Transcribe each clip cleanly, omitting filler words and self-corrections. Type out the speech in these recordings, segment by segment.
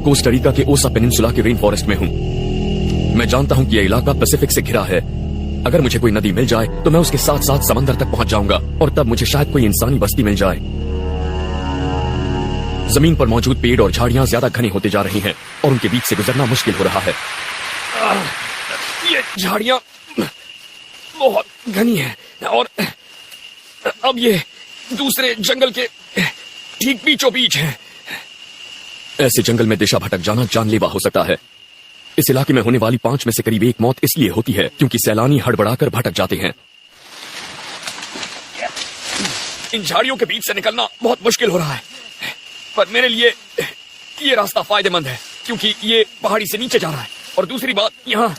Costa Rica के ओसा peninsula के रेन फॉरेस्ट में हूँ। मैं जानता हूँ कि यह इलाका पैसिफिक से घिरा है। अगर मुझे कोई नदी मिल जाए तो मैं उसके साथ साथ समंदर तक पहुंच जाऊंगा और तब मुझे शायद कोई इंसानी बस्ती मिल जाए। जमीन पर मौजूद पेड़ और झाड़ियां ज्यादा घनी होते जा रही हैं और उनके बीच से गुजरना मुश्किल हो रहा है। ये झाड़ियां बहुत घनी हैं और अब ये दूसरे जंगल के ठीक बीचों बीच है। ऐसे जंगल में दिशा भटक जाना जानलेवा हो सकता है। इस इलाके में होने वाली 5 में से करीब 1 मौत इसलिए होती है क्योंकि सैलानी हड़बड़ाकर भटक जाते हैं। इन झाड़ियों के बीच से निकलना बहुत मुश्किल हो रहा है, पर मेरे लिए ये रास्ता फायदेमंद है क्योंकि ये पहाड़ी से नीचे जा रहा है और दूसरी बात, यहाँ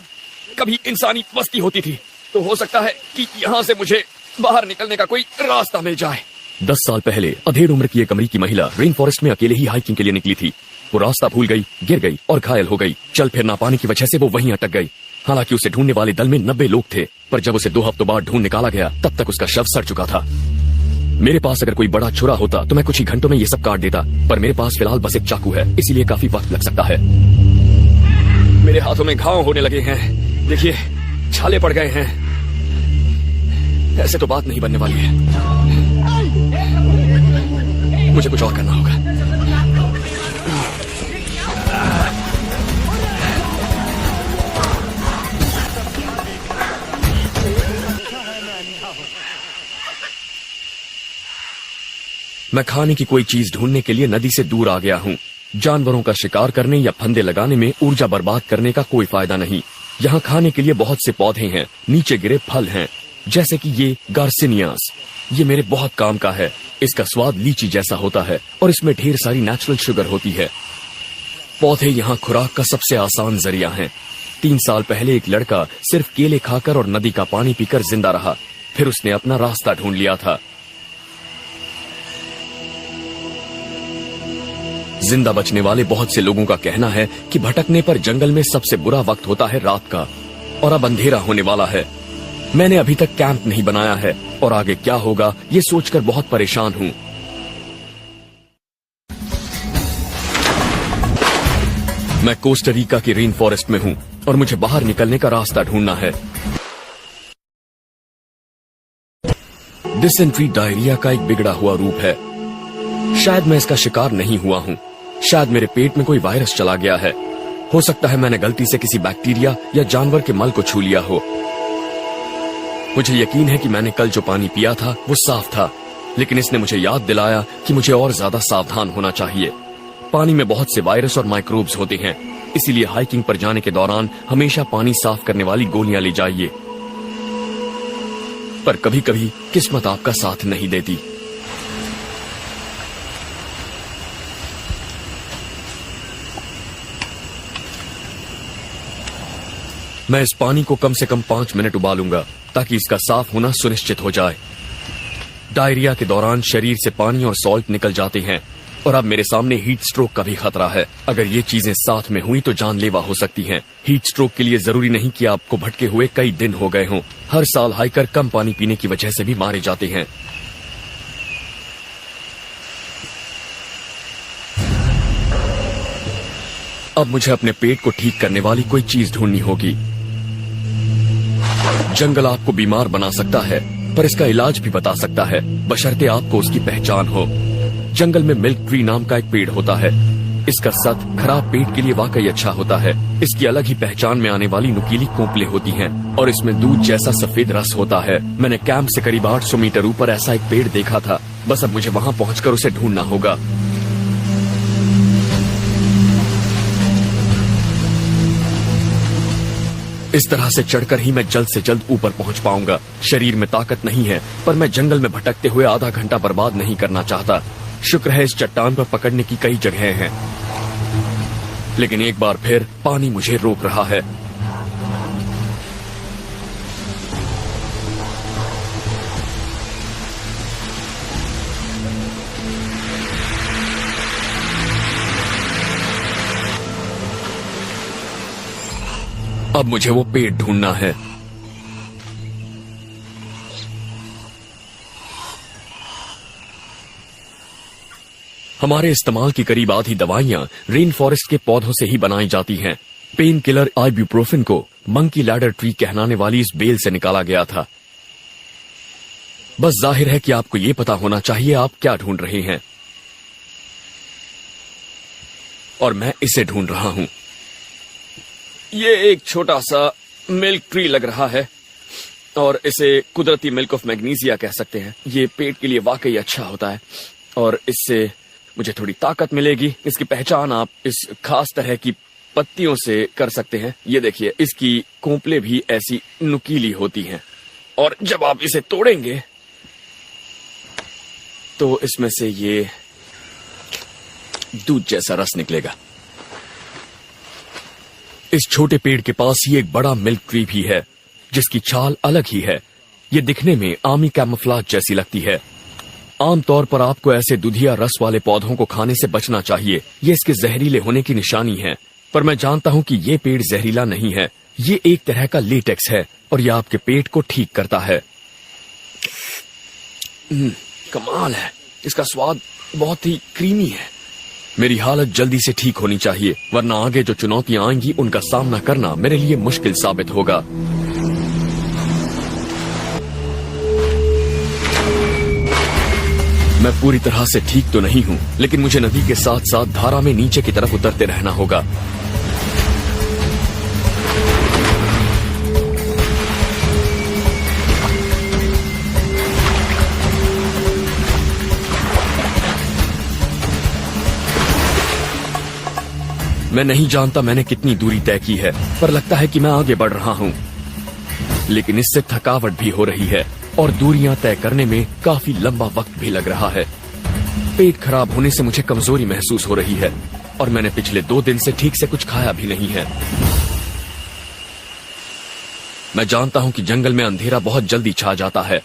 कभी इंसानी बस्ती होती थी, तो हो सकता है कि यहाँ से मुझे बाहर निकलने का कोई रास्ता मिल जाए। 10 साल पहले अधेड़ उम्र की एक अमेरिकी महिला रेन फॉरेस्ट में अकेले ही हाइकिंग के लिए निकली थी। वो रास्ता भूल गई, गिर गई और घायल हो गई। चल फिर ना पाने की वजह से वो वहीं अटक गई। हालांकि उसे ढूंढने वाले दल में 90 लोग थे, पर जब उसे 2 हफ्तों बाद ढूंढ निकाला गया तब तक उसका शव सड़ चुका था। मेरे पास अगर कोई बड़ा छुरा होता तो मैं कुछ ही घंटों में ये सब काट देता, पर मेरे पास फिलहाल बस एक चाकू है, इसीलिए काफी वक्त लग सकता है। मेरे हाथों में घाव होने लगे हैं, देखिए छाले पड़ गए हैं। ऐसे तो बात नहीं बनने वाली है, मुझे कुछ और करना होगा। मैं खाने की कोई चीज ढूंढने के लिए नदी से दूर आ गया हूँ। जानवरों का शिकार करने या फंदे लगाने में ऊर्जा बर्बाद करने का कोई फायदा नहीं। यहाँ खाने के लिए बहुत से पौधे हैं, नीचे गिरे फल हैं, जैसे कि ये गार्सिनियास। ये मेरे बहुत काम का है। इसका स्वाद लीची जैसा होता है और इसमें ढेर सारी नेचुरल शुगर होती है। पौधे यहाँ खुराक का सबसे आसान जरिया हैं। 3 साल पहले एक लड़का सिर्फ केले खाकर और नदी का पानी पीकर जिंदा रहा, फिर उसने अपना रास्ता ढूंढ लिया था। जिंदा बचने वाले बहुत से लोगों का कहना है कि भटकने पर जंगल में सबसे बुरा वक्त होता है रात का, और अब अंधेरा होने वाला है। मैंने अभी तक कैंप नहीं बनाया है और आगे क्या होगा ये सोचकर बहुत परेशान हूँ। मैं कोस्टा रिका की रेन फॉरेस्ट में हूँ और मुझे बाहर निकलने का रास्ता ढूंढना है। डिसेंट्री डायरिया का एक बिगड़ा हुआ रूप है। शायद मैं इसका शिकार नहीं हुआ हूँ, शायद मेरे पेट में कोई वायरस चला गया है। हो सकता है मैंने गलती से किसी बैक्टीरिया या जानवर के मल को छू लिया हो। मुझे यकीन है कि मैंने कल जो पानी पिया था वो साफ था, लेकिन इसने मुझे याद दिलाया कि मुझे और ज्यादा सावधान होना चाहिए। पानी में बहुत से वायरस और माइक्रोब्स होते हैं, इसीलिए हाइकिंग पर जाने के दौरान हमेशा पानी साफ करने वाली गोलियां ले जाइए। पर कभी कभी किस्मत आपका साथ नहीं देती। मैं इस पानी को कम से कम 5 मिनट उबालूंगा ताकि इसका साफ होना सुनिश्चित हो जाए। डायरिया के दौरान शरीर से पानी और सॉल्ट निकल जाते हैं और अब मेरे सामने हीट स्ट्रोक का भी खतरा है। अगर ये चीजें साथ में हुई तो जानलेवा हो सकती हैं। हीट स्ट्रोक के लिए जरूरी नहीं कि आपको भटके हुए कई दिन हो गए हों। हर साल हाइकर कम पानी पीने की वजह से भी मारे जाते हैं। अब मुझे अपने पेट को ठीक करने वाली कोई चीज ढूंढनी होगी। जंगल आपको बीमार बना सकता है, पर इसका इलाज भी बता सकता है, बशर्ते आपको उसकी पहचान हो। जंगल में मिल्क ट्री नाम का एक पेड़ होता है। इसका सत खराब पेट के लिए वाकई अच्छा होता है। इसकी अलग ही पहचान में आने वाली नुकीली कोंपलें होती हैं और इसमें दूध जैसा सफेद रस होता है। मैंने कैंप से करीब 800 मीटर ऊपर ऐसा एक पेड़ देखा था। बस अब मुझे वहां पहुंचकर उसे ढूंढना होगा। इस तरह से चढ़कर ही मैं जल्द से जल्द ऊपर पहुंच पाऊंगा। शरीर में ताकत नहीं है, पर मैं जंगल में भटकते हुए आधा घंटा बर्बाद नहीं करना चाहता। शुक्र है इस चट्टान पर पकड़ने की कई जगहें हैं, लेकिन एक बार फिर पानी मुझे रोक रहा है। अब मुझे वो पेड़ ढूंढना है। हमारे इस्तेमाल की करीब आधी दवाइयाँ रेन फॉरेस्ट के पौधों से ही बनाई जाती हैं। पेन किलर आइब्यूप्रोफेन को मंकी लैडर ट्री कहलाने वाली इस बेल से निकाला गया था। बस जाहिर है कि आपको ये पता होना चाहिए आप क्या ढूंढ रहे हैं, और मैं इसे ढूंढ रहा हूं। ये एक छोटा सा मिल्क ट्री लग रहा है और इसे कुदरती मिल्क ऑफ मैग्नीशिया कह सकते हैं। ये पेट के लिए वाकई अच्छा होता है और इससे मुझे थोड़ी ताकत मिलेगी। इसकी पहचान आप इस खास तरह की पत्तियों से कर सकते हैं। ये देखिए, इसकी कोंपलें भी ऐसी नुकीली होती हैं और जब आप इसे तोड़ेंगे तो इसमें से ये दूध जैसा रस निकलेगा। इस छोटे पेड़ के पास ही एक बड़ा मिल्क ट्री भी है जिसकी छाल अलग ही है। ये दिखने में आमी कैमोफ्लेज जैसी लगती है। आमतौर पर आपको ऐसे दुधिया रस वाले पौधों को खाने से बचना चाहिए। ये इसके जहरीले होने की निशानी है, पर मैं जानता हूं कि ये पेड़ जहरीला नहीं है। ये एक तरह का लेटेक्स है और यह आपके पेट को ठीक करता है। कमाल है, इसका स्वाद बहुत ही क्रीमी है। मेरी हालत जल्दी से ठीक होनी चाहिए, वरना आगे जो चुनौतियां आएंगी उनका सामना करना मेरे लिए मुश्किल साबित होगा। मैं पूरी तरह से ठीक तो नहीं हूं, लेकिन मुझे नदी के साथ साथ धारा में नीचे की तरफ उतरते रहना होगा। मैं नहीं जानता मैंने कितनी दूरी तय की है, पर लगता है कि मैं आगे बढ़ रहा हूं। लेकिन इससे थकावट भी हो रही है और दूरियां तय करने में काफी लंबा वक्त भी लग रहा है। पेट खराब होने से मुझे कमजोरी महसूस हो रही है और मैंने पिछले 2 दिन से ठीक से कुछ खाया भी नहीं है। मैं जानता हूं कि जंगल में अंधेरा बहुत जल्दी छा जाता है,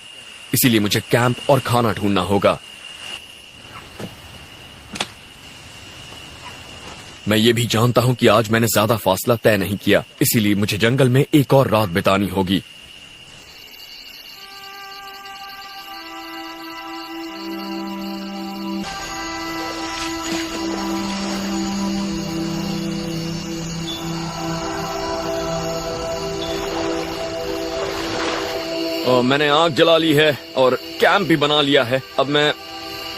इसीलिए मुझे कैंप और खाना ढूंढना होगा। मैं ये भी जानता हूं कि आज मैंने ज्यादा फासला तय नहीं किया, इसीलिए मुझे जंगल में एक और रात बितानी होगी। और मैंने आग जला ली है और कैंप भी बना लिया है। अब मैं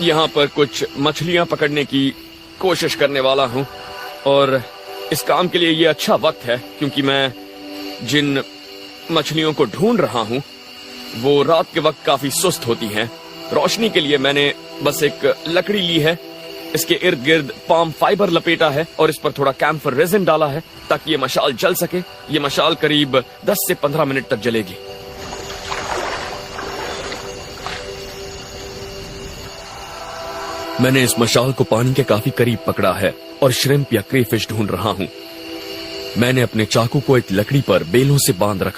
यहाँ पर कुछ मछलियां पकड़ने की कोशिश करने वाला हूँ और इस काम के लिए ये अच्छा वक्त है क्योंकि मैं जिन मछलियों को ढूंढ रहा हूँ वो रात के वक्त काफी सुस्त होती हैं। रोशनी के लिए मैंने बस एक लकड़ी ली है, इसके इर्द गिर्द पाम फाइबर लपेटा है और इस पर थोड़ा कैम्फर रेजिन डाला है ताकि ये मशाल जल सके। ये मशाल करीब 10 से 15 मिनट तक जलेगी। मैंने इस मशाल को पानी के काफी करीब पकड़ा है और श्रिम्प या क्रेफिश ढूंढ रहा हूं। मैंने अपने चाकू को एक लकड़ी पर बेलों से बांध रखा